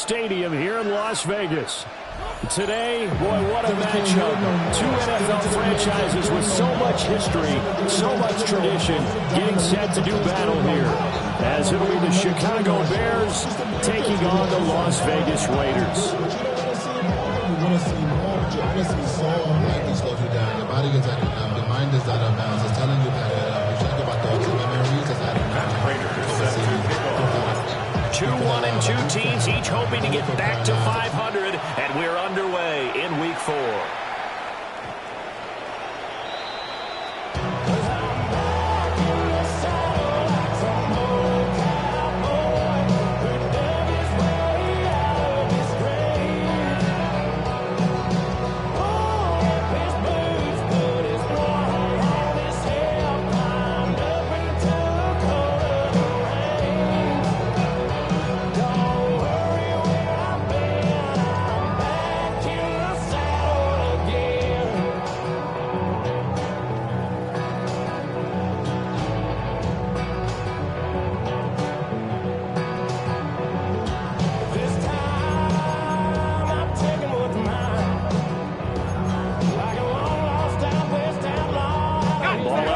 Stadium here in Las Vegas. Today, boy, what a matchup. Two NFL franchises with so much history, so much tradition, getting set to do battle here. As it'll be the Chicago Bears taking on the Las Vegas Raiders. Your body gets out of bounds. Your mind is out of bounds. It's telling you that you think about those memories. It's out of bounds. 2-1 and 2 teams, each hoping to get back to 500, and we're underway in Week 4.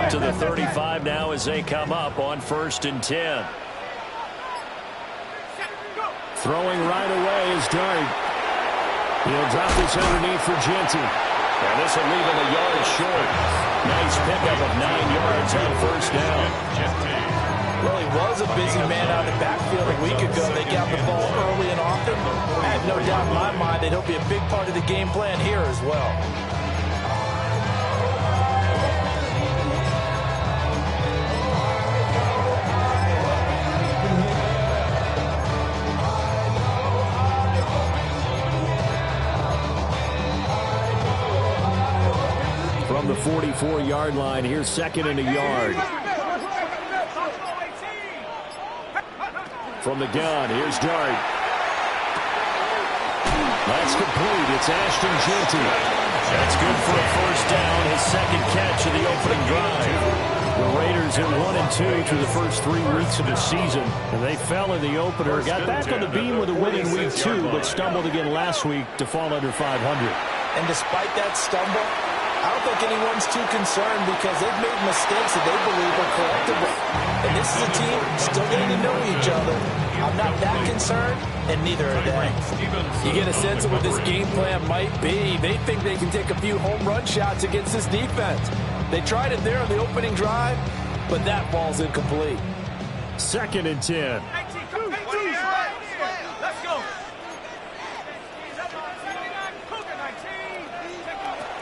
To the 35 now as they come up on 1st and 10. Throwing right away is Dart. He'll drop this underneath for Genty. And this will leave him a yard short. Nice pickup of 9 yards on 1st down. Well, he was a busy man out in the backfield a week ago. They got the ball early and often. I have no doubt in my mind that he'll be a big part of the game plan here as well. From the 44-yard line, here's 2nd and a yard. From the gun, here's Dart. That's complete. It's Ashton Genty. That's good for a 1st down, his 2nd catch of the opening drive. The Raiders in 1-2 through the first 3 weeks of the season, and they fell in the opener. Got back on the beam with a win in Week 2, but stumbled again last week to fall under 500. And despite that stumble, I don't think anyone's too concerned because they've made mistakes that they believe are correctable. And this is a team still getting to know each other. I'm not that concerned, and neither are they. You get a sense of what this game plan might be. They think they can take a few home run shots against this defense. They tried it there on the opening drive, but that ball's incomplete. 2nd and 10.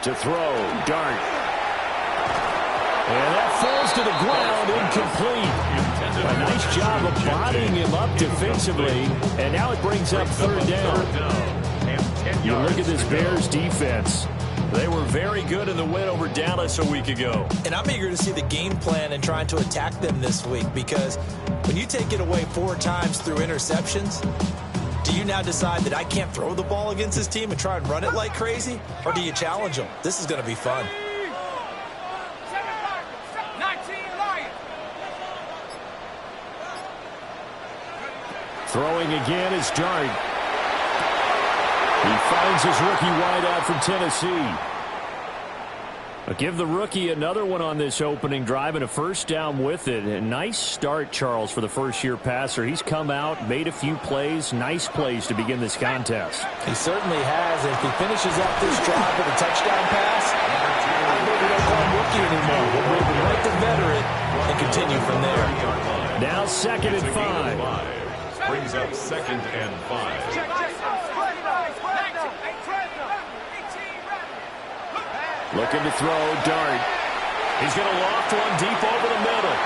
To throw, Dart. And that falls to the ground, incomplete. A nice job of bodying him up defensively, and now it brings up 3rd down. You look at this Bears defense. They were very good in the win over Dallas a week ago. And I'm eager to see the game plan and trying to attack them this week because when you take it away 4 times through interceptions, do you now decide that I can't throw the ball against this team and try and run it like crazy? Or do you challenge them? This is going to be fun. Throwing again is Dart. He finds his rookie wideout from Tennessee. I'll give the rookie another one on this opening drive and a 1st down with it. A nice start, Charles, for the first-year passer. He's come out, made a few plays, nice plays to begin this contest. He certainly has. If he finishes up this drive with a touchdown pass, I maybe don't call him rookie anymore. We'll move him right to veteran and continue from there. Now 2nd and 5. Brings up 2nd and 5. Looking to throw, Dart. He's going to loft one deep over the middle.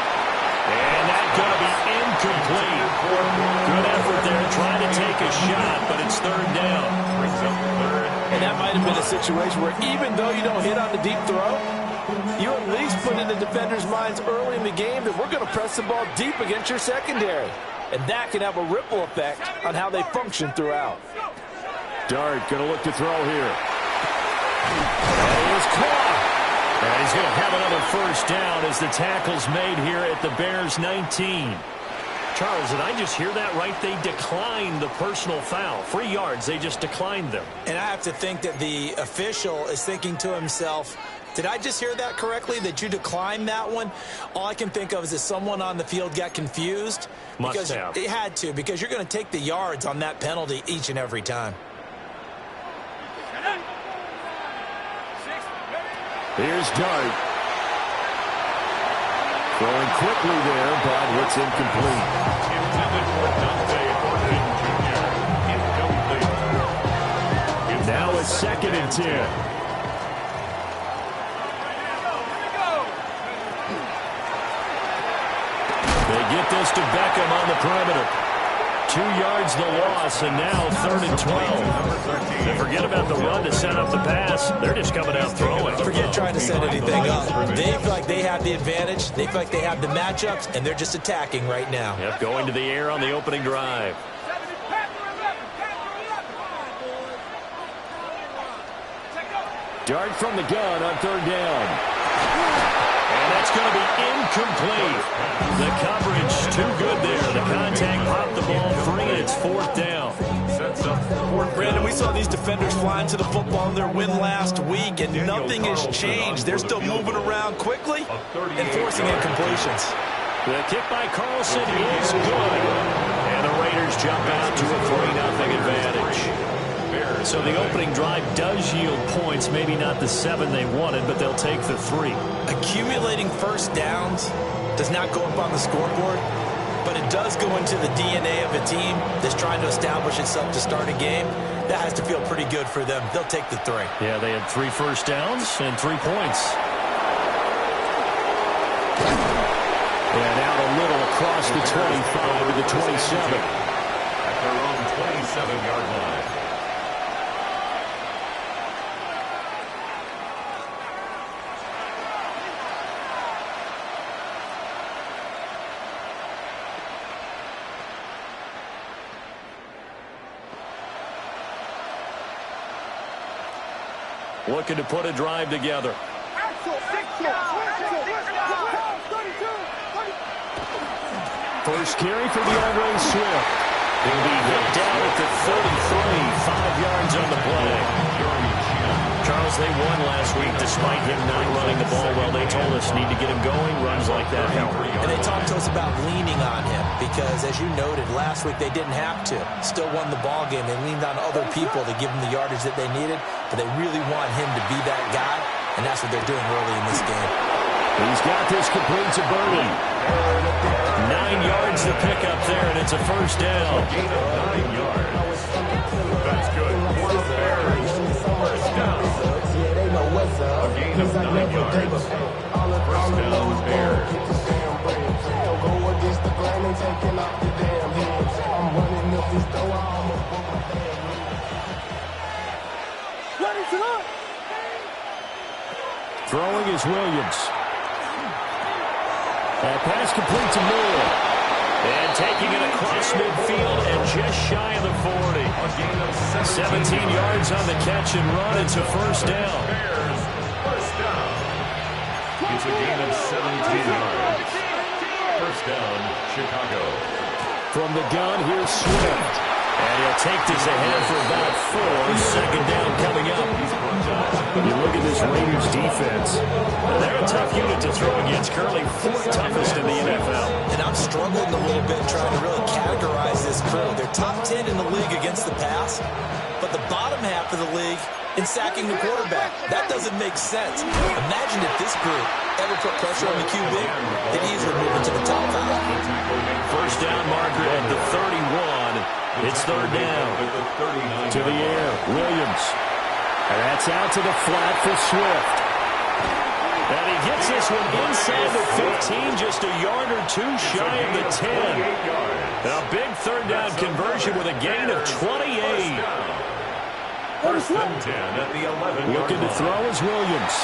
And that's going to be incomplete. Good effort there trying to take a shot, but it's 3rd down. Brings up 3rd. And that might have been a situation where even though you don't hit on the deep throw, you at least put in the defenders' minds early in the game that we're going to press the ball deep against your secondary. And that can have a ripple effect on how they function throughout. Dart going to look to throw here. And he is caught. And he's going to have another 1st down as the tackle's made here at the Bears' 19. Charles, did I just hear that right? They declined the personal foul. 3 yards, they just declined them. And I have to think that the official is thinking to himself, did I just hear that correctly, that you declined that one? All I can think of is that someone on the field got confused. Must have. It had to, because you're going to take the yards on that penalty each and every time. Here's Dart. Throwing quickly there, but it's incomplete. Intended for Dante Horton Jr. Incomplete. Now it's 2nd and 10. They get this to Beckham on the perimeter. 2 yards the loss, and now 3rd and 12. And forget about the run to set up the pass. They're just coming out throwing. Forget trying to set anything up. They feel like they have the advantage. They feel like they have the matchups, and they're just attacking right now. Yep, going to the air on the opening drive. Dart from the gun on 3rd down. And that's going to be incomplete. The coverage too good there. The contact popped the ball free, and it's 4th down. Brandon, we saw these defenders flying to the football in their win last week, and nothing has changed. They're still moving around quickly and forcing incompletions. The kick by Carlson is good. And the Raiders jump out to a 3-0 advantage. So the opening drive does yield points, maybe not the 7 they wanted, but they'll take the 3. Accumulating first downs does not go up on the scoreboard, but it does go into the DNA of a team that's trying to establish itself to start a game. That has to feel pretty good for them. They'll take the 3. Yeah, they had 3 first downs and 3 points. And out a little across the 25 to the 27. At their own 27-yard line. Looking to put a drive together. First carry for DeAndre Swift. He'll be hit down at the 33, 5 yards on the play. Charles, they won last week despite him not running the ball well. They told us need to get him going. Runs like that help. And they talked to us about leaning on him because, as you noted, last week they didn't have to. Still won the ball game. They leaned on other people to give them the yardage that they needed, but they really want him to be that guy, and that's what they're doing early in this game. He's got this complete to Boone. 9 yards to pick up there, and it's a first down. Gain of 9 yards. That's good. For the Bears. First down. A gain of 9 yards. First down, Bears. Throwing is Williams. That pass complete to Moore. And taking it across midfield and just shy of the 40. 17 yards on the catch and run. It's a first down. Bears, first down. It's a gain of 17 yards. First down, Chicago. From the gun, here's Swift. And he'll take this ahead for about 4. Second down coming up. You look at this Raiders defense. They're a tough unit to throw against. Currently 4th toughest in the NFL. And I'm struggling a little bit trying to really categorize this crew. They're top 10 in the league against the pass, but the bottom half of the league in sacking the quarterback. That doesn't make sense. Imagine if this group ever put pressure on the QB, they'd easily move into the top 5. First down marker at the 31. It's third down. To the air, Williams. And that's out to the flat for Swift. And he gets this one inside the 15, just a yard or 2 shy of the 10. A big third down conversion with a gain of 28. First and 10 at the 11. Looking to throw is Williams.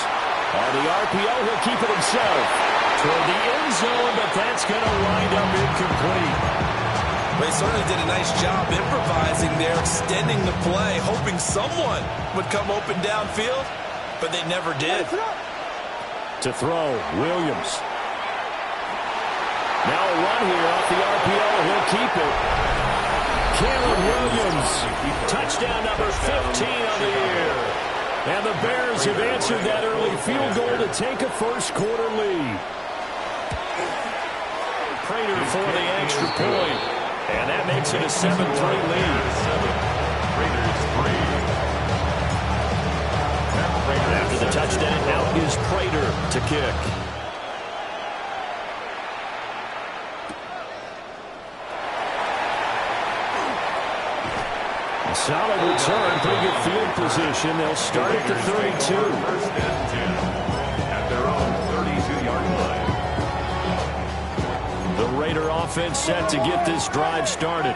On the RPO, he'll keep it himself. Toward the end zone, but that's going to wind up incomplete. They certainly did a nice job improvising there, extending the play, hoping someone would come open downfield, but they never did. To throw, Williams. Now a run here off the RPO. He'll keep it. Caleb Williams. Touchdown number 15 on the year. And the Bears have answered that early field goal to take a first-quarter lead. Prater for the extra point. And that makes it a 7-3 lead. Raiders 3. After the touchdown, out is Prater to kick. Solid return, pretty good field position. They'll start at the 32. First and 10 at their own 32-yard line. The Raider offense set to get this drive started.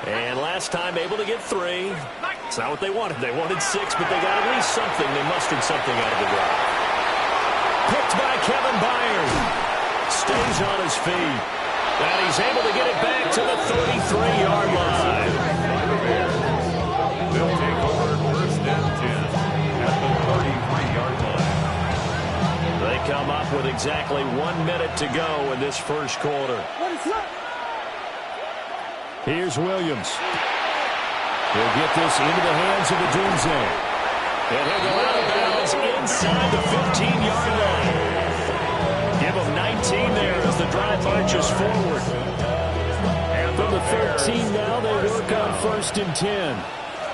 And last time able to get 3. It's not what they wanted. They wanted 6, but they got at least something. They mustered something out of the drive. Picked by Kevin Byard. Stays on his feet. And he's able to get it back to the 33-yard line. They'll take over first and 10 at the 33-yard line. They come up with exactly 1 minute to go in this first quarter. Here's Williams. He'll get this into the hands of the Doomsday. And he'll go out of bounds inside the 15-yard line. Give him 19 there as the drive marches forward. From the 13 now, they work on first and 10.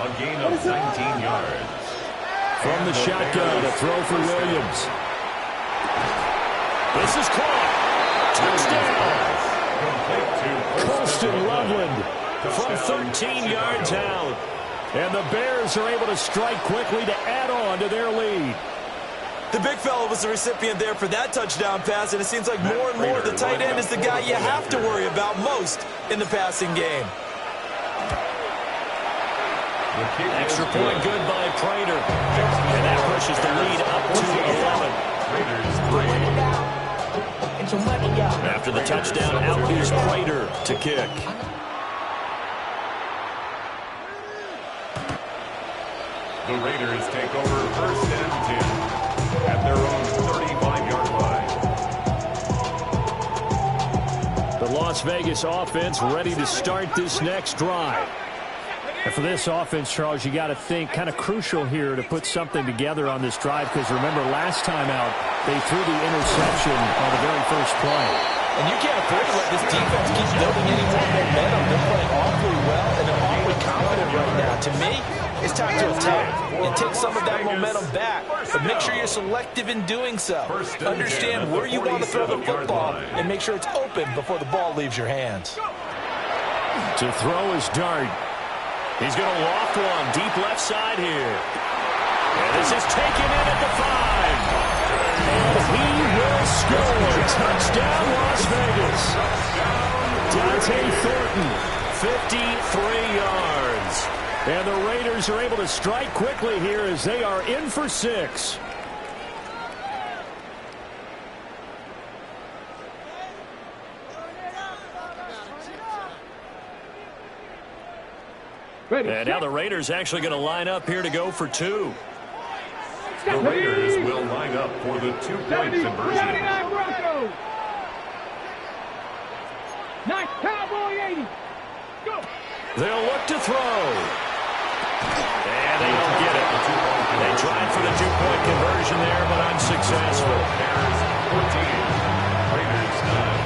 A gain of 19 yards. From the shotgun, a throw for Williams. This is caught. Touchdown. Colston Loveland from 13 yards out. And the Bears are able to strike quickly to add on to their lead. The big fella was the recipient there for that touchdown pass, and it seems like more and more the tight end is the guy you have to worry about most in the passing game. Extra point good by Prater. And that pushes the lead up to 11. After the touchdown, out is Prater to kick. The Raiders take over first and 10 at their own 35-yard line. The Las Vegas offense ready to start this next drive. And for this offense, Charles, you got to think kind of crucial here to put something together on this drive, because remember last time out they threw the interception on the very first play. And you can't afford to let this defense keep building any more momentum. They're playing awfully well, and they're awfully confident right now. To me, it's time to attack and take some of that momentum back. But make sure you're selective in doing so. Understand where you want to throw the football and make sure it's open before the ball leaves your hands. To throw is Dart. He's going to loft one deep left side here. And this is taken in at the 5. And he will score. Touchdown, Las Vegas. Dante Thornton, 53 yards. And the Raiders are able to strike quickly here as they are in for 6. And now the Raiders actually going to line up here to go for 2. The Raiders will line up for the 2-point conversion. Nice cowboy 80. Go. They'll look to throw. And they don't get it. They tried for the 2-point conversion there, but unsuccessful. Bears 14, Raiders 9.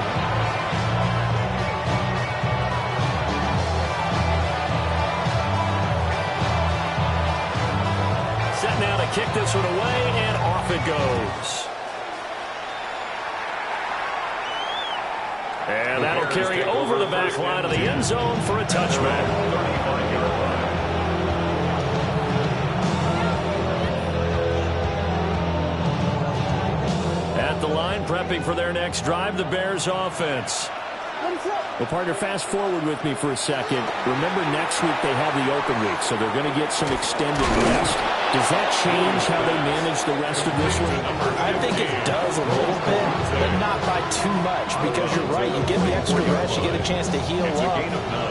Set now to kick this one away, and off it goes. And that'll carry over the back line of the end zone for a touchback. 35-yard line. At the line, prepping for their next drive, the Bears offense. Well, partner, fast forward with me for a second. Remember, next week they have the open week, so they're going to get some extended rest. Does that change how they manage the rest of this week? I think it does a little bit, but not by too much, because you're right. You get the extra rest, you get a chance to heal up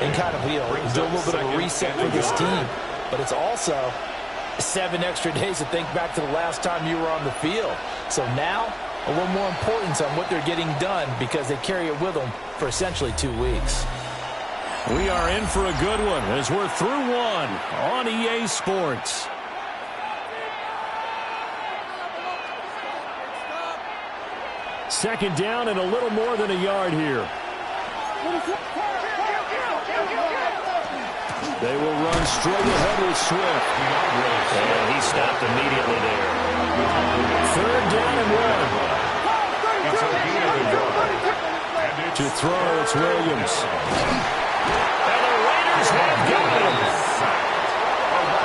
and kind of do a little bit of a reset for this team. But it's also 7 extra days to think back to the last time you were on the field. So now a little more importance on what they're getting done because they carry it with them for essentially 2 weeks. We are in for a good one as we're through one on EA Sports. Second down and a little more than a yard here. They will run straight ahead with Swift. And he stopped immediately there. Third down and 1. To throw, it's Williams. And the Raiders have got him.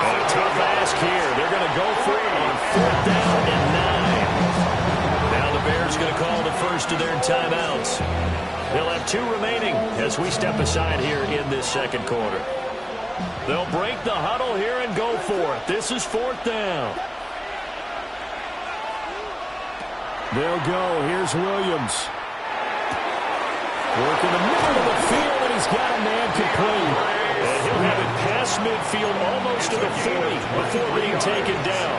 And a tough ask here. They're going to go for it on 4th down and 9. Now the Bears going to call the first of their timeouts. They'll have 2 remaining as we step aside here in this second quarter. They'll break the huddle here and go for it. This is 4th down. They'll go. Here's Williams. Working the middle of the field, and he's got a man complete. And he'll have it past midfield almost to the 40 before being taken down.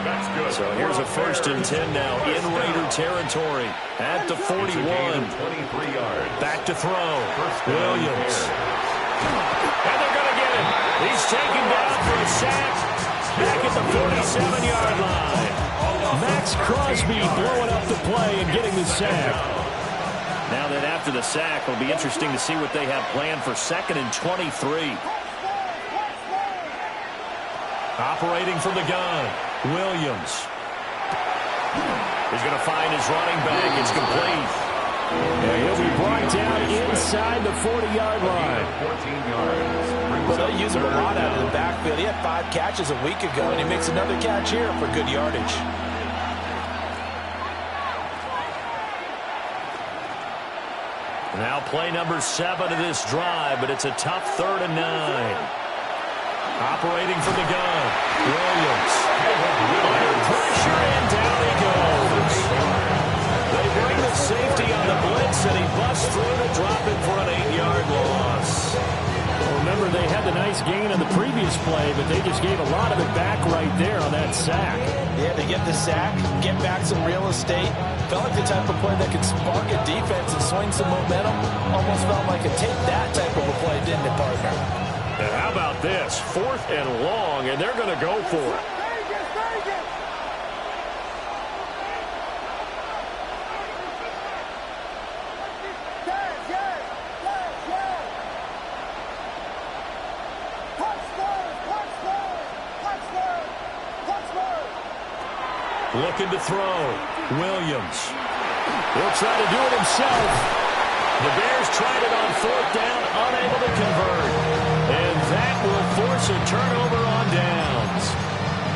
That's good. So here's a 1st and 10 now in Raider territory at the 41. 23 yards. Back to throw. Williams. And they're going to get him. He's taken down for a sack back at the 47-yard line. Max Crosby blowing up the play and getting the sack. Now that after the sack, it'll be interesting to see what they have planned for 2nd and 23. Operating from the gun, Williams. He's going to find his running back. It's complete. And he'll be brought down inside the 40-yard line. 14 yards. Well, they'll use him a lot out of the backfield. He had 5 catches a week ago, and he makes another catch here for good yardage. Now play number 7 of this drive, but it's a tough 3rd and 9. Operating from the gun, Williams. Under pressure, and down he goes. They bring the safety on the blitz, and he busts through to drop it for an 8-yard loss. Well, remember, they had the nice gain on the previous play, but they just gave a lot of it back right there on that sack. Yeah, they get the sack, get back some real estate. Felt like the type of play that could spark a defense and swing some momentum. Almost felt like a take that type of a play, didn't it, partner? And how about this? 4th and long, and they're going to go for it. Looking to throw. Williams. He'll try to do it himself. The Bears tried it on 4th down, unable to convert. And that will force a turnover on downs.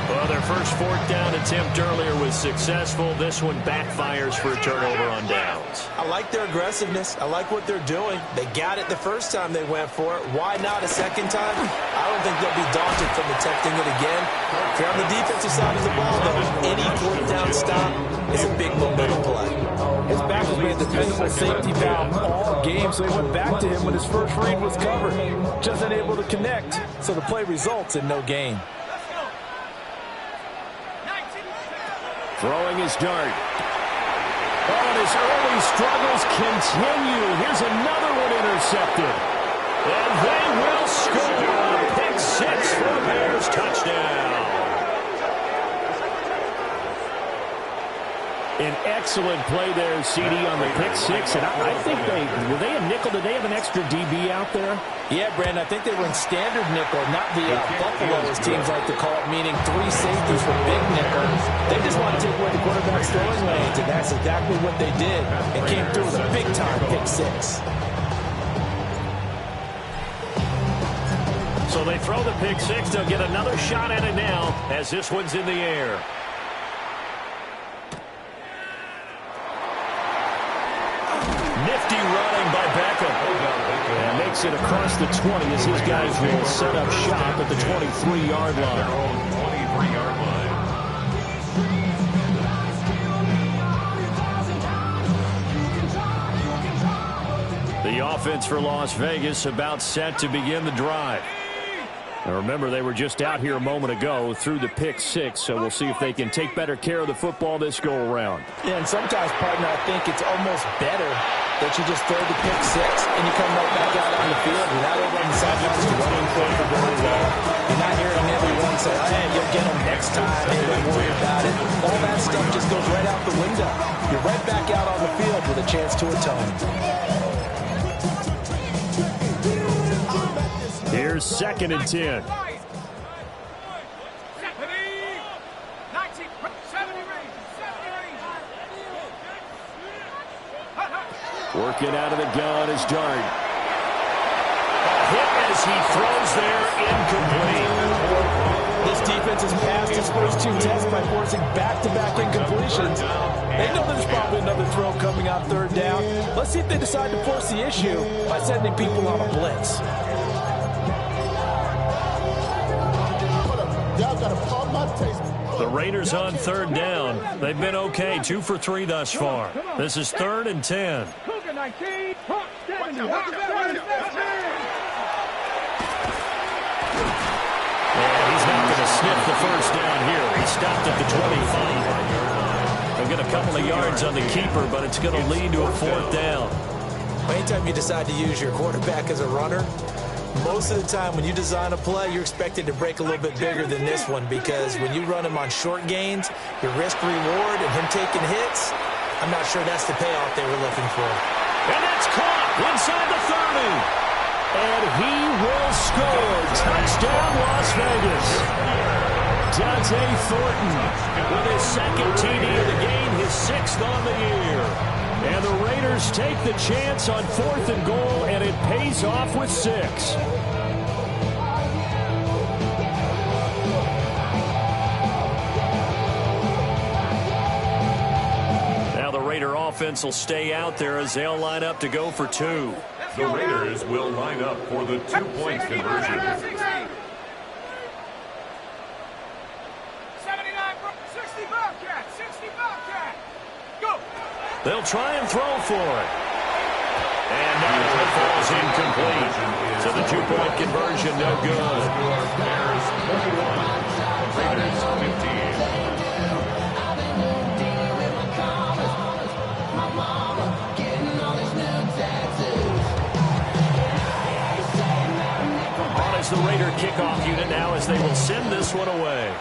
Well, their first 4th down attempt earlier was successful. This one backfires for a turnover on downs. I like their aggressiveness. I like what they're doing. They got it the first time they went for it. Why not a second time? I don't think they'll be daunted from attempting it again. If you're on the defensive side of the ball, though, any 4th down stop is a big momentum play. His back has been a dependable safety valve all game, so he went back to him when his first read was covered. Just unable to connect, so the play results in no gain. Throwing his dart. Oh, and his early struggles continue. Here's another one intercepted. And they will score. Pick 6 for the Bears. Touchdown. An excellent play there, CD, on the pick 6. And I think were they a nickel? Did they have an extra DB out there? Yeah, Brandon, I think they were in standard nickel, not the Buffalo, as teams like to call it, meaning 3 safeties for big nickel. They just want to take away the quarterback's throwing lanes, and that's exactly what they did. And came through with a big-time pick 6. So they throw the pick 6. They'll get another shot at it now as this one's in the air. Nifty running by Beckham. And makes it across the 20 as his guys will set up shop at the 23-yard line. 23-yard line. The offense for Las Vegas about set to begin the drive. Now remember, they were just out here a moment ago through the pick six, so we'll see if they can take better care of the football this go-around. Yeah, and sometimes, partner, I think it's almost better that you just throw the pick six and you come right back out on the field. You're not over on the sidelines running for the very well. You're not hearing everyone say, oh, hey, you'll get them next time. Hey, don't worry about it. All that stuff just goes right out the window. You're right back out on the field with a chance to atone. Here's 2nd and 10. Working out of the gun is Dart. A hit as he throws there, incomplete. This defense has passed its first 2 tests by forcing back-to-back incompletions. They know there's probably another throw coming on 3rd down. Let's see if they decide to force the issue by sending people on a blitz. The Raiders on 3rd down. They've been okay, 2 for 3 thus far. This is 3rd and 10. And he's not going to sniff the first down here. He stopped at the 25. They'll get a couple of yards on the keeper, but it's going to lead to a 4th down. Anytime you decide to use your quarterback as a runner, most of the time when you design a play, you're expected to break a little bit bigger than this one, because when you run him on short gains, your risk-reward and him taking hits, I'm not sure that's the payoff they were looking for. And that's caught inside the 30. And he will score. Touchdown, Las Vegas. Dante Thornton with his 2nd TD of the game, his 6th on the year. And the Raiders take the chance on 4th and goal, and it pays off with 6. Now the Raider offense will stay out there as they'll line up to go for 2. The Raiders will line up for the 2-point conversion. 60 Bobcat. Go. They'll try and throw for it. And now it falls incomplete. So the 2-point conversion, no good. Bears 21, Raiders 15. On is the Raider kickoff unit now as they will send this one away.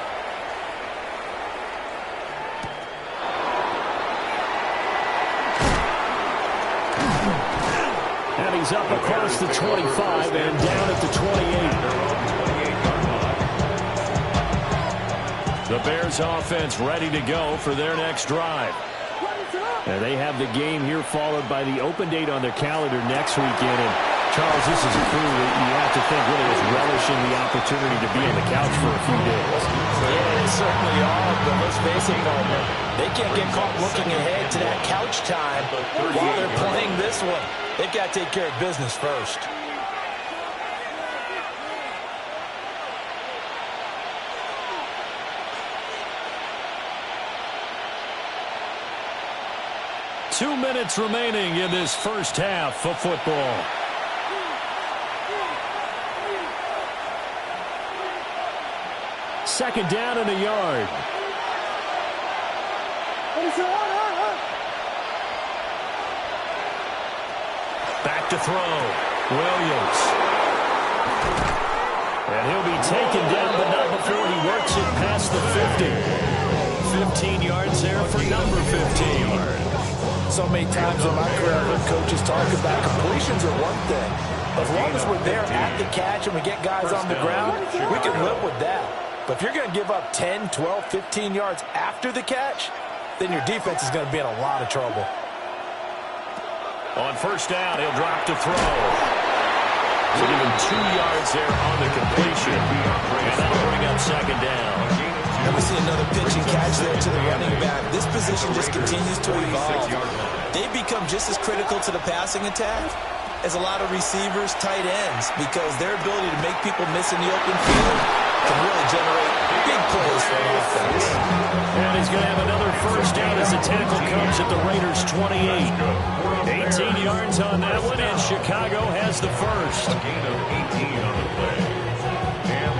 And he's up across the 25 and down at the 28. The Bears offense ready to go for their next drive. And they have the game here followed by the open date on their calendar next weekend. And Charles, this is a crew that you have to think really is relishing the opportunity to be on the couch for a few days. Yeah, they certainly are, but let's face it, partner, they can't get caught looking ahead to that couch time while they're playing this one. They've got to take care of business first. Two minutes remaining in this first half of football. Second down and a yard. Back to throw. Williams. And he'll be taken down, but not before he works it past the 50. 15 yards there for number 15. So many times in my career, I heard coaches talk about completions are one thing. As long as we're there at the catch and we get guys on the ground, we can live with that. But if you're going to give up 10, 12, 15 yards after the catch, then your defense is going to be in a lot of trouble. On first down, he'll drop to throw. So give him 2 yards there on the completion. And that'll bring up second down. And we see another pitch and catch there to the running back. This position just continues to evolve. They become just as critical to the passing attack as a lot of receivers, tight ends, because their ability to make people miss in the open field can really generate big plays for an offense. And he's going to have another first down as the tackle comes at the Raiders' 28. 18 yards on that one, and Chicago has the first. A gain of 18 on the play. And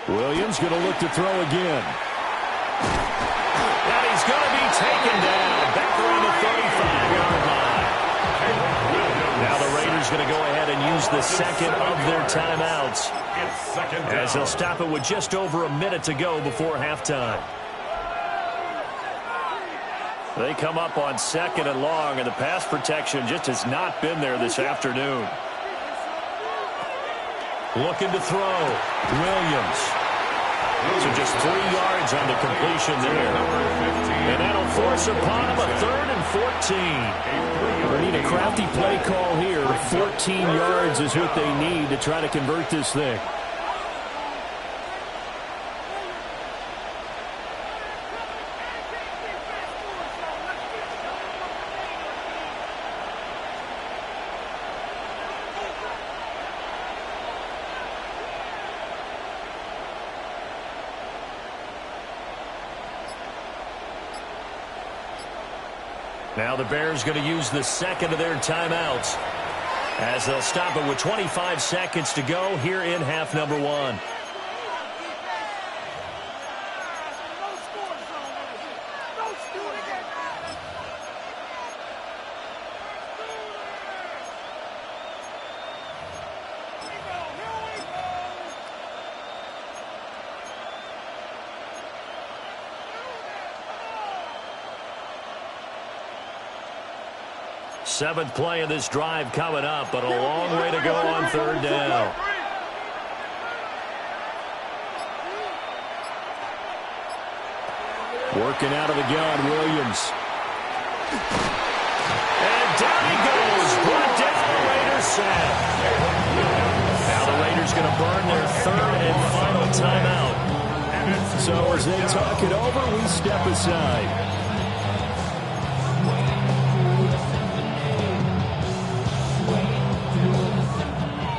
Williams going to look to throw again. And he's going to be taken down back around the 35-yard line. Now the Raiders going to go ahead and use the second of their timeouts, as they'll stop it with just over a minute to go before halftime. They come up on 2nd and long, and the pass protection just has not been there this afternoon. Looking to throw. Williams. So just 3 yards on the completion there. And that'll force upon him a 3rd and 14. They need a crafty play call here. 14 yards is what they need to try to convert this thing. Now the Bears going to use the second of their timeouts, as they'll stop it with 25 seconds to go here in half number 1. Seventh play of this drive coming up, but a long way to go on 3rd down. Working out of the gun, Williams. And down he goes. Brought down, Raiders sack. Now the Raiders going to burn their 3rd and final timeout. So as they talk it over, we step aside.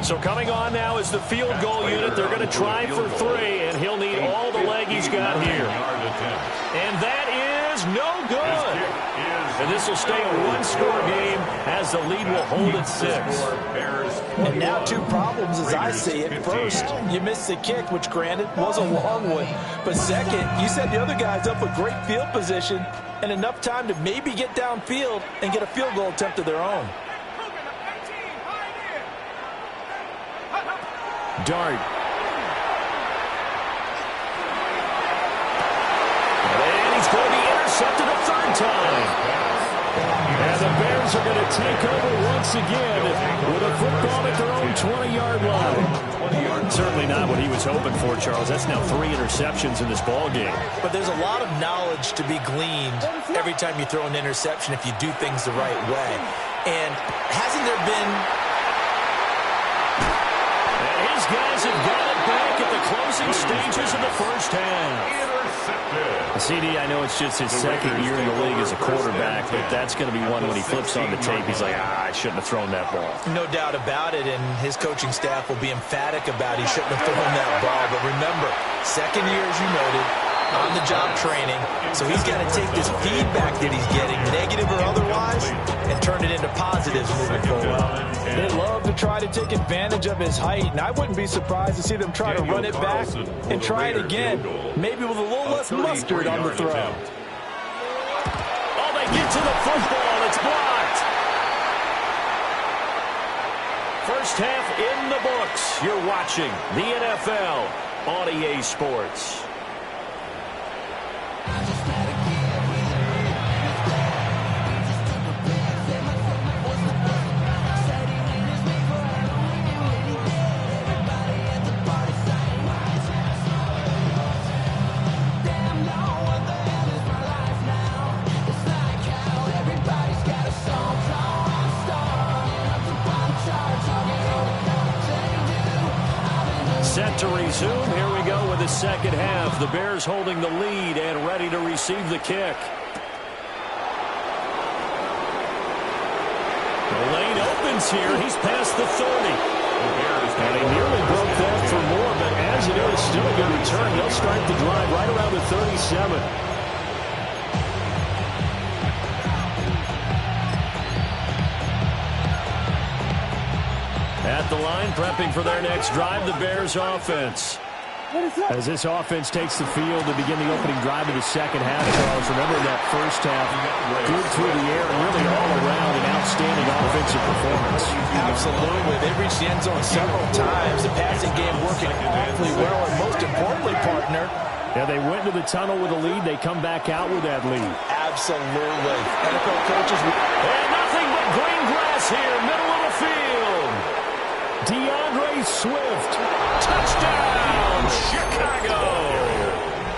So coming on now is the field goal unit. They're going to try for 3, and he'll need all the leg he's got here. And that is no good. And this will stay a one-score game as the lead will hold at 6. And now 2 problems as I see it. First, you missed the kick, which granted was a long one. But second, you set the other guys up with great field position and enough time to maybe get downfield and get a field goal attempt of their own. Dart. And he's going to be intercepted a 3rd time. And the Bears are going to take over once again with a football at their own 20-yard line. Certainly not what he was hoping for, Charles. That's now 3 interceptions in this ball game. But there's a lot of knowledge to be gleaned every time you throw an interception if you do things the right way. And hasn't there been... His guys have got it back at the closing stages of the first half. CD, I know it's just his 2nd year in the league as a quarterback, but that's going to be one when he flips on the tape. He's like, I shouldn't have thrown that ball. No doubt about it, and his coaching staff will be emphatic about he shouldn't have thrown that ball. But remember, 2nd year, as you noted, on-the-job training, so he's got to take this feedback that he's getting, negative or otherwise, and turn it into positives moving forward. They love to try to take advantage of his height, and I wouldn't be surprised to see them try to run it back and try it again, maybe with a little less mustard on the throw. Oh, they get to the football. It's blocked. First half in the books. You're watching the NFL on EA Sports. Set to resume. Here we go with the second half. The Bears holding the lead and ready to receive the kick. The lane opens here. He's past the 30. And he nearly broke that for more, but as it is, still a good return. They'll start the drive right around the 37. At the line, prepping for their next drive, the Bears offense. As this offense takes the field to begin the opening drive of the second half, Charles, remember that first half, good through the air and really all around an outstanding offensive performance. Absolutely. They reached the end zone several times. The passing game working awfully well, and most importantly, partner, yeah, they went to the tunnel with a lead. They come back out with that lead. absolutely. NFL coaches. And nothing but green grass here, middle of the field. DeAndre Swift, touchdown, Chicago.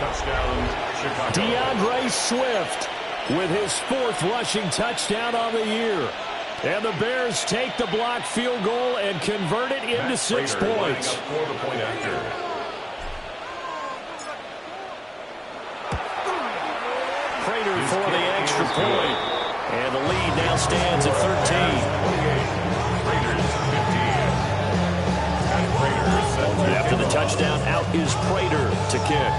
Touchdown, Chicago. DeAndre Swift with his 4th rushing touchdown on the year. And the Bears take the blocked field goal and convert it into 6 points. For the point after. Prater for the extra point. And the lead now stands at 13. After the touchdown, out is Prater to kick.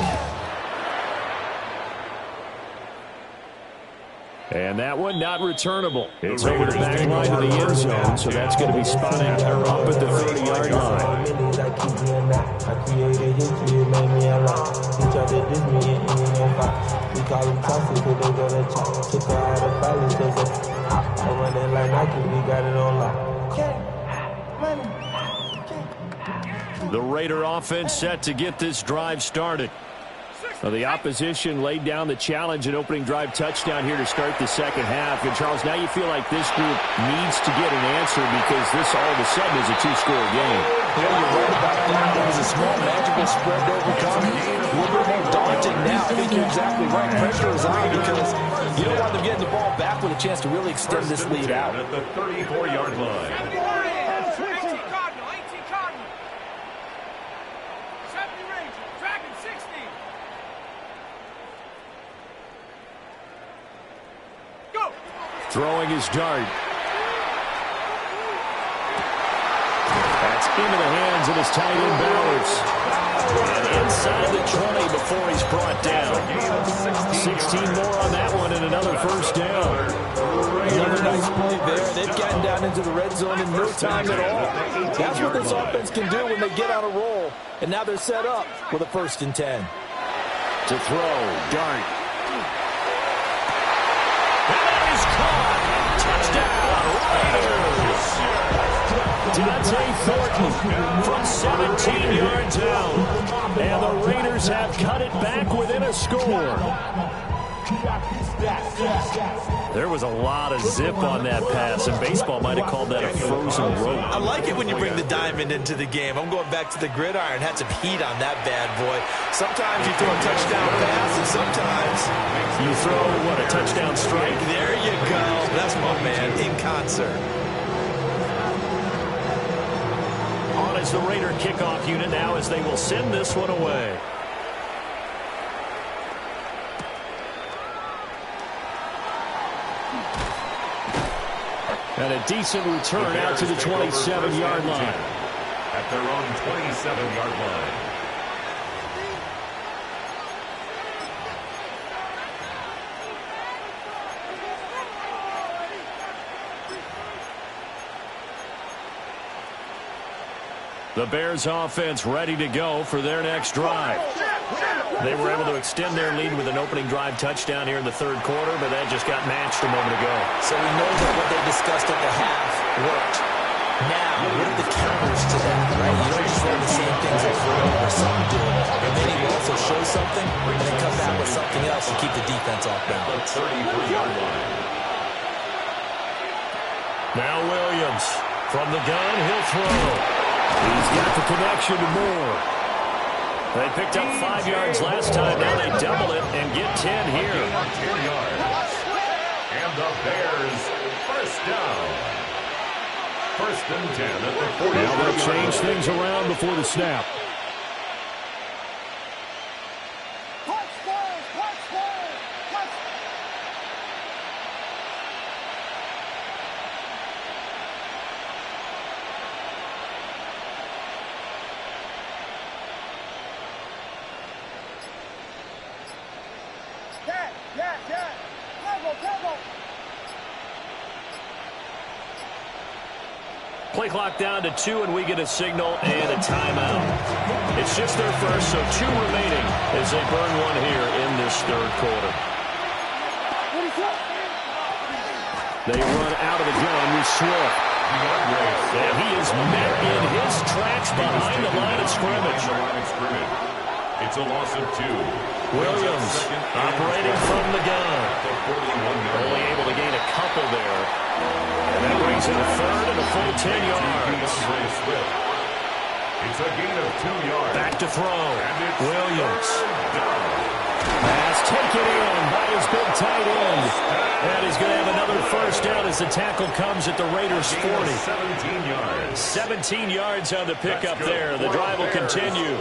And that one not returnable. It's over the back line of the end zone, so that's going to be spotted up at the 30-yard line. The Raider offense set to get this drive started. Well, the opposition laid down the challenge and opening drive touchdown here to start the second half. And, Charles, now you feel like this group needs to get an answer because this all of a sudden is a 2-score game. Yeah, you're right about that. There was a small magical spread to overcome. A little bit more daunting now. I think you're exactly right. Pressure is on because you don't want them getting the ball back with a chance to really extend this lead out. At the 34-yard line. 18 Cardinal, 18 Cardinal. 70 Ranger, Dragon 60. Go! Throwing his dart. That's into the hands of his tight end Bowers. And inside the 20 before he's brought down. 16 more on that one and another first down. Another nice play there. They've gotten down into the red zone in no time at all. That's what this offense can do when they get on a roll. And now they're set up with a 1st and 10. To throw, dart. That is caught. Touchdown, Raiders. Dante Thornton from 17 yards out. And the Raiders have cut it back within a score. There was a lot of zip on that pass, and baseball might have called that a frozen rope. I like it when you bring the diamond into the game. I'm going back to the gridiron. Had some heat on that bad boy. Sometimes you throw a touchdown pass, and sometimes you throw, what, a touchdown strike? There you go. That's my man in concert. On is the Raider kickoff unit now as they will send this one away. And a decent return out to the 27-yard line. At their own 27-yard line. The Bears offense ready to go for their next drive. They were able to extend their lead with an opening drive touchdown here in the third quarter, but that just got matched a moment ago. So we know that what they discussed at the half worked. Now, what are the counters to that, right? You don't just run the same things over and over. Some do it, and then you also show something and then come back with something else and keep the defense off balance. 33-yard line. Now Williams from the gun, he'll throw. He's got the connection to Moore. They picked up 5 yards last time. Now they double it and get 10 here. 10 yards. And the Bears first down. 1st and 10 at the 40. Now they'll change things around before the snap. Play clock down to 2, and we get a signal and a timeout. It's just their first, so 2 remaining as they burn one here in this third quarter. They run out of the gun with Swift. And he is met in his tracks behind the line of scrimmage. It's a loss of 2. Williams operating from the gun. Only able to gain a couple there. And that brings in a third and a full 10 yards. It's a gain of 2 yards. Back to throw. Williams. Pass taken in by his big tight end. And he's going to have another first down as the tackle comes at the Raiders' 40. 17 yards. 17 yards on the pickup there. The drive will continue.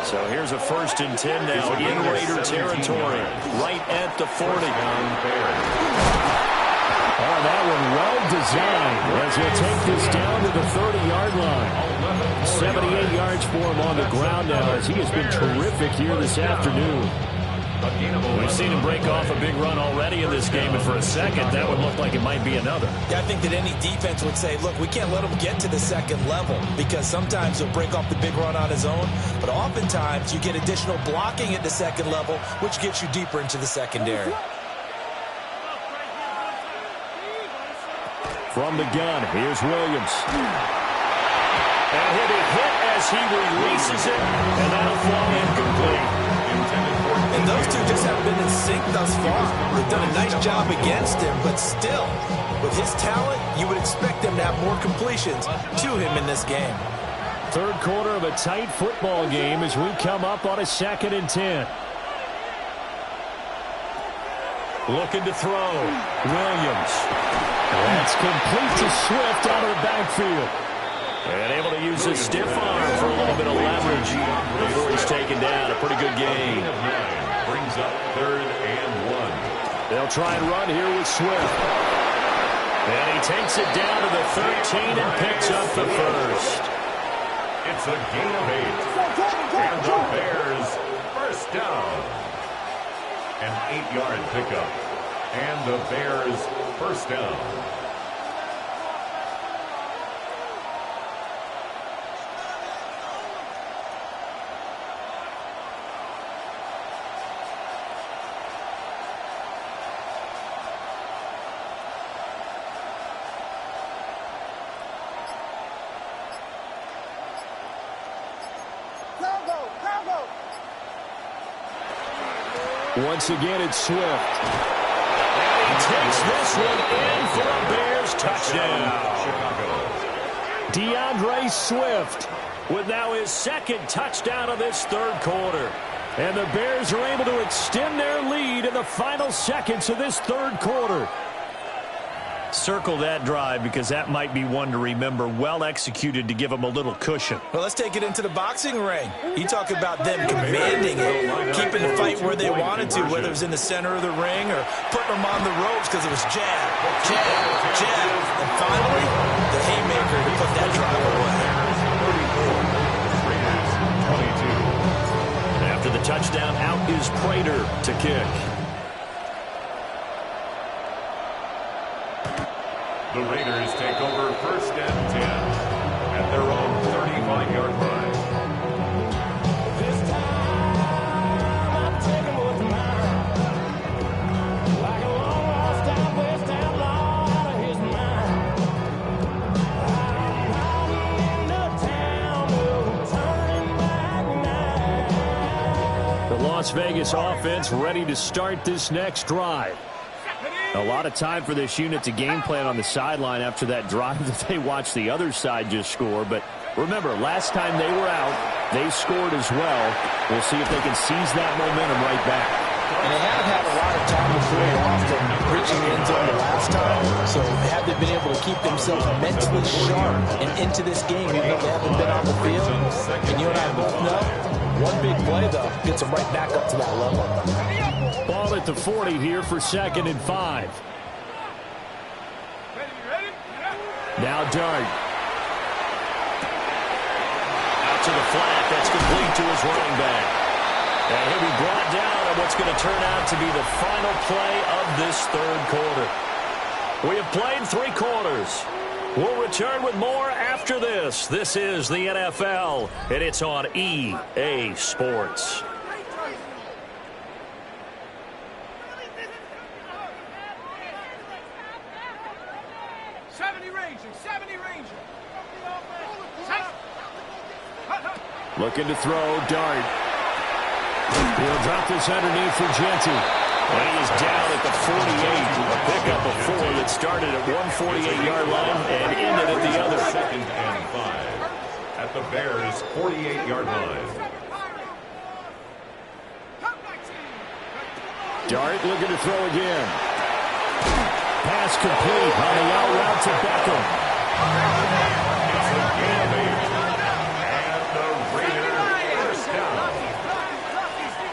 So here's a 1st and 10 now in Raider territory, right at the 40. Oh, that one well designed as he'll take this down to the 30-yard line. 78 yards for him on the ground now as he has been terrific here this afternoon. We've seen him break off a big run already in this game, and for a second, that would look like it might be another. Yeah, I think that any defense would say, look, we can't let him get to the second level because sometimes he'll break off the big run on his own, but oftentimes you get additional blocking at the second level, which gets you deeper into the secondary. From the gun, here's Williams. And he'll be hit as he releases it, and that'll fall incomplete. And those two just haven't been in sync thus far. They've done a nice job against him, but still, with his talent, you would expect them to have more completions to him in this game. Third quarter of a tight football game as we come up on a 2nd and 10. Looking to throw. Williams. That's complete to Swift out of the backfield. And able to use his stiff arm for a little bit of leverage before he's taken down. A pretty good gain. Brings up 3rd and 1. They'll try and run here with Swift. And he takes it down to the 13 and picks up the first. It's a gain of 8. And the Bears first down. An 8-yard pickup. And the Bears first down. Once again, it's Swift. And he takes this one in for a Bears touchdown. DeAndre Swift with now his 2nd touchdown of this third quarter. And the Bears are able to extend their lead in the final seconds of this third quarter. Circle that drive because that might be one to remember. Well executed to give them a little cushion. Well, let's take it into the boxing ring. You talk about them commanding it, keeping the fight where they wanted to, whether it was in the center of the ring or putting them on the ropes because it was jab, jab, jab. And finally, the haymaker to put that drive away. After the touchdown, out is Prater to kick. The Raiders take over 1st and 10 at their own 35-yard line. This time I'm taking what's mine. Like a long-lost out-west outlaw out of his mind. I'm riding into town, no turning back now. The Las Vegas offense ready to start this next drive. A lot of time for this unit to game plan on the sideline after that drive that they watched the other side just score. But remember, last time they were out, they scored as well. We'll see if they can seize that momentum right back. And they haven't had a lot of time to play off them reaching the end zone the last time. So have they been able to keep themselves mentally sharp and into this game even though they haven't been on the field? And you and I both know, one big play, though, gets them right back up to that level. Ball at the 40 here for 2nd and 5. Now Dart. Out to the flat. That's complete to his running back. And he'll be brought down on what's going to turn out to be the final play of this third quarter. We have played 3 quarters. We'll return with more after this. This is the NFL, and it's on EA Sports. Looking to throw, Dart. He'll drop this underneath for Genty. And he's down at the 48. A pickup of 4 that started at 148-yard line and ended at the other. 2nd and 5 at the Bears' 48-yard line. Dart looking to throw again. Pass complete on the out route to Beckham.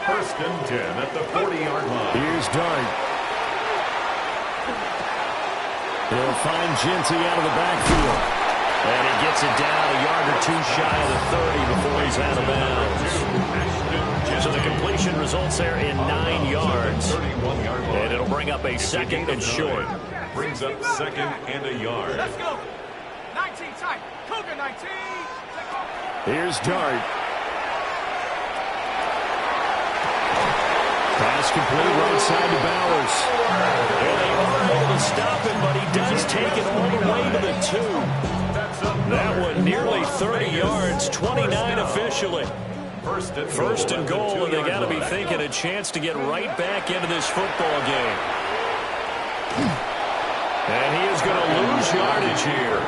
First and 10 at the 40-yard line. Here's Dart. He'll find Genty out of the backfield. And he gets it down a yard or 2 shy of the 30 before he's out of bounds. So the completion results there in 9 yards. And it'll bring up a 2nd and short. Brings up 2nd and a yard. Let's go. 19 tight. Cougar 19. Here's Dart. Pass complete right side to Bowers. And they are able to stop him, but he does take it all the way to the 2. That one nearly 30 yards, 29 officially. First and goal, and they got to be thinking a chance to get right back into this football game. And he is going to lose yardage here.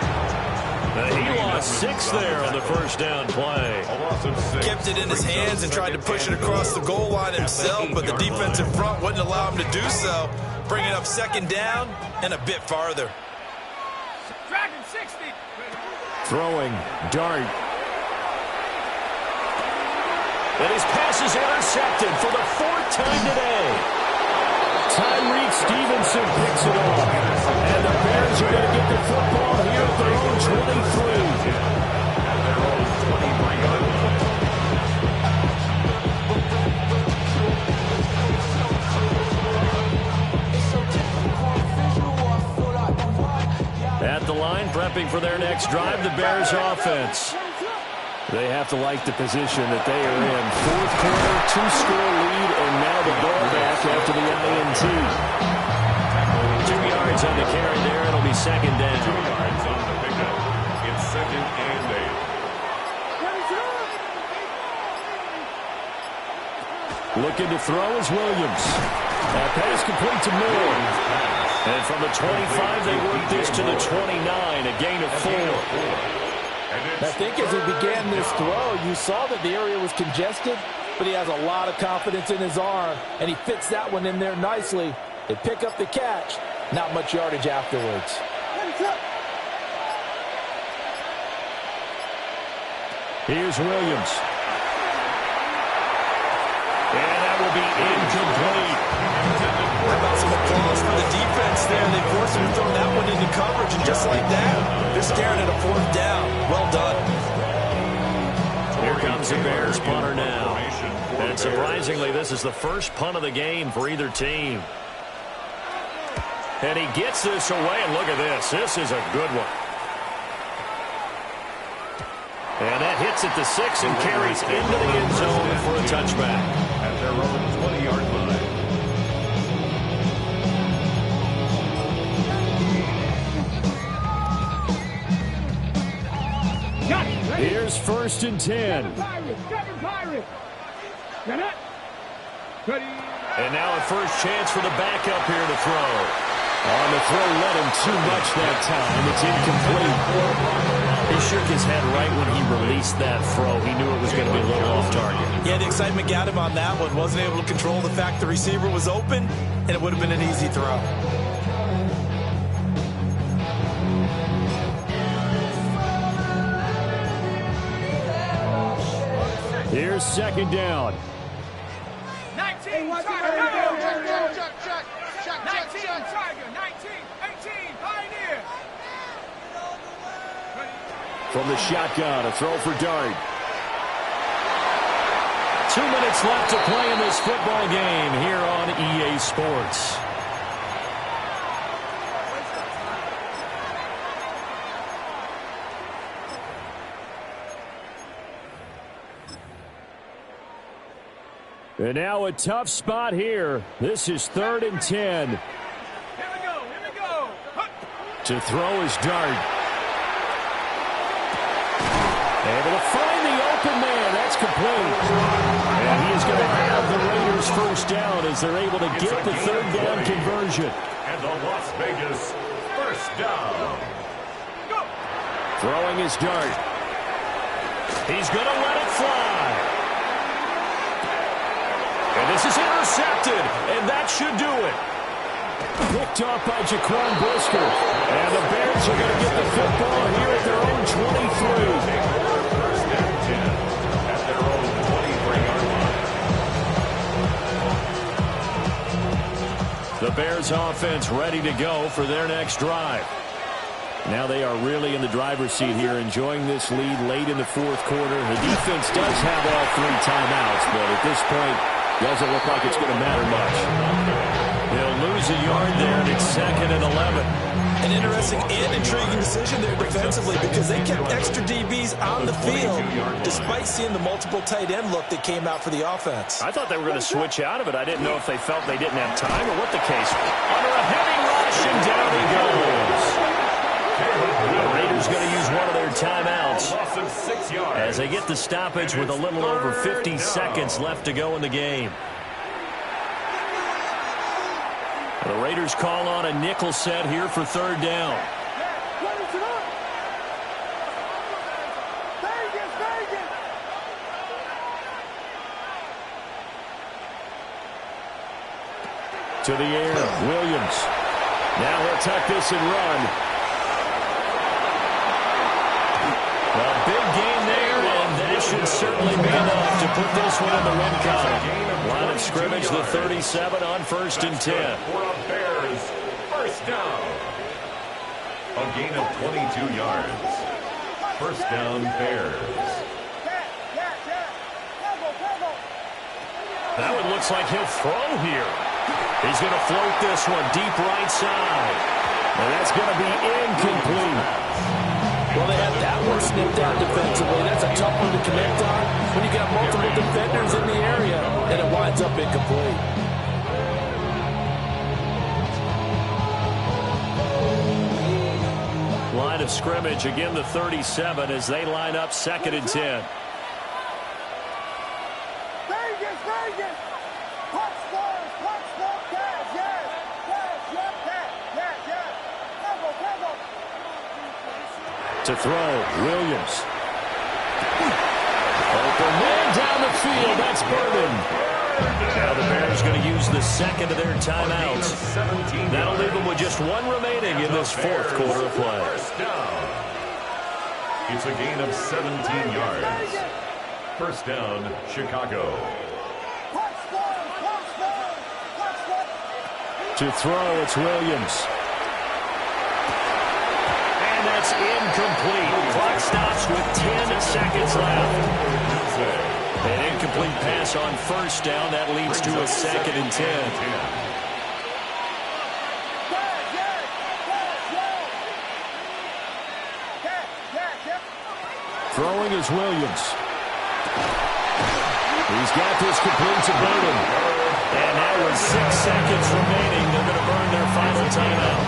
He lost 6 there on the first down play. Kept it in his hands and tried to push it across the goal line himself, but the defensive front wouldn't allow him to do so. Bringing up 2nd down and a bit farther. Dragon 60. Throwing, Dart. And his pass is intercepted for the 4th time today. Tyreek Stevenson picks it off. And the Bears are going to get the football here at their own 23. Their own 23-yard line. At the line, prepping for their next drive, the Bears offense. They have to like the position that they are in. 4th quarter, 2-score lead, and now the ball back after the INT. 2 yards on the carry there. It'll be 2nd down. 2 yards on the pickup. It's 2nd and 8. Looking to throw is Williams. That pass complete to Moore. And from the 25, they work this to the 29, a gain of 4. I think as he began this throw, you saw that the area was congested, but he has a lot of confidence in his arm, and he fits that one in there nicely. They pick up the catch, not much yardage afterwards. Here's Williams. And that will be incomplete. How about some applause for the defense there? They forced him to throw that one into coverage, and just like that, they're staring at a 4th down. Well done. Here comes the Bears punter now. And surprisingly, this is the first punt of the game for either team. And he gets this away, and look at this. This is a good one. And that hits at the 6 and carries into the end zone for a touchback. At their own 20-yard line. Here's 1st and 10. And now a first chance for the backup here to throw. On the throw, let him too much that time. It's incomplete. He shook his head right when he released that throw. He knew it was going to be a little off target. Yeah, the excitement got him on that one. Wasn't able to control the fact the receiver was open, and it would have been an easy throw. Here's 2nd down. 19, Tiger. Check. 19, Tiger. 19, 18, Pioneer. From the shotgun, a throw for Dart. 2 minutes left to play in this football game here on EA Sports. And now a tough spot here. This is 3rd and 10. Here we go. To throw his dart. Able to find the open man. That's complete. And he is going to have the Raiders first down as they're able to get the 3rd down conversion. And the Las Vegas first down. Throwing his dart. He's going to let it fly. And this is intercepted. And that should do it. Picked off by Jaquan Brisker. And the Bears are going to get the football here at their own 23. First and 10 at their own 23-yard line. The Bears offense ready to go for their next drive. Now they are really in the driver's seat here, enjoying this lead late in the 4th quarter. The defense does have all 3 timeouts, but at this point, doesn't look like it's going to matter much. They'll lose a yard there, and it's 2nd and 11. An interesting and intriguing decision there defensively because they kept extra DBs on the field despite seeing the multiple tight end look that came out for the offense. I thought they were going to switch out of it. I didn't know if they felt they didn't have time or what the case. Under a heavy rush, and down he goes. The Raiders going to use one of their timeouts as they get the stoppage with a little over 50 seconds left to go in the game. The Raiders call on a nickel set here for 3rd down. To the air, Williams. Now he'll tuck this and run. A big gain there, and that should certainly be enough to put this one in the win column. Line of scrimmage, the 37 on 1st and 10. For a Bears first down. A gain of 22 yards. First down, Bears. That one looks like he'll throw here. He's going to float this one deep right side. And that's going to be incomplete. Well, they had that one snipped out defensively. That's a tough one to connect on when you got multiple defenders in the area, and it winds up incomplete. Line of scrimmage, again the 37 as they line up 2nd and 10. To throw, Williams. Open man down the field, that's Burden. Now the Bears going to use the 2nd of their timeouts. That'll leave them with just 1 remaining in this 4th quarter of play. First down. It's a gain of 17 yards. First down, Chicago. To throw, it's Williams. That's incomplete. Clock stops with 10 seconds left. An incomplete pass on 1st down. That leads to a 2nd and 10. Throwing is Williams. He's got this complete to Boone. And now with 6 seconds remaining, they're going to burn their final timeout.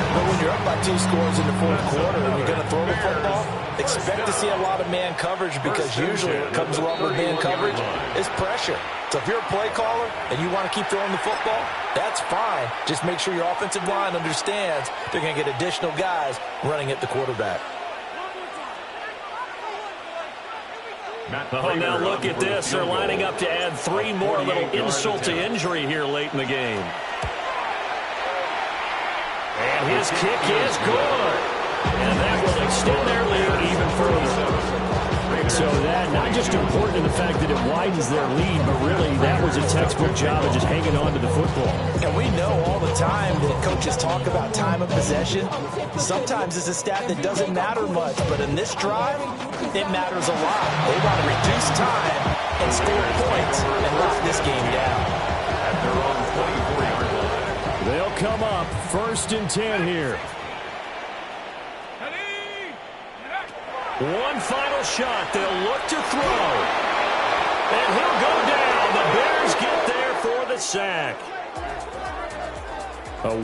But when you're up by 2 scores in the 4th quarter and you're going to throw the football, expect to see a lot of man coverage because usually what comes along with man coverage is pressure. So if you're a play caller and you want to keep throwing the football, that's fine. Just make sure your offensive line understands they're going to get additional guys running at the quarterback. Oh, now look at this. They're lining up to add 3 more, a little insult to injury here late in the game. And his kick is good. And that will extend their lead even further. So that, not just important in the fact that it widens their lead, but really that was a textbook job of just hanging on to the football. And we know all the time that coaches talk about time of possession. Sometimes it's a stat that doesn't matter much, but in this drive, it matters a lot. They want to reduce time and score points and lock this game down. At their own 24-yard line. They'll come up 1st and 10 here. One final shot. They'll look to throw. And he'll go down. The sack. A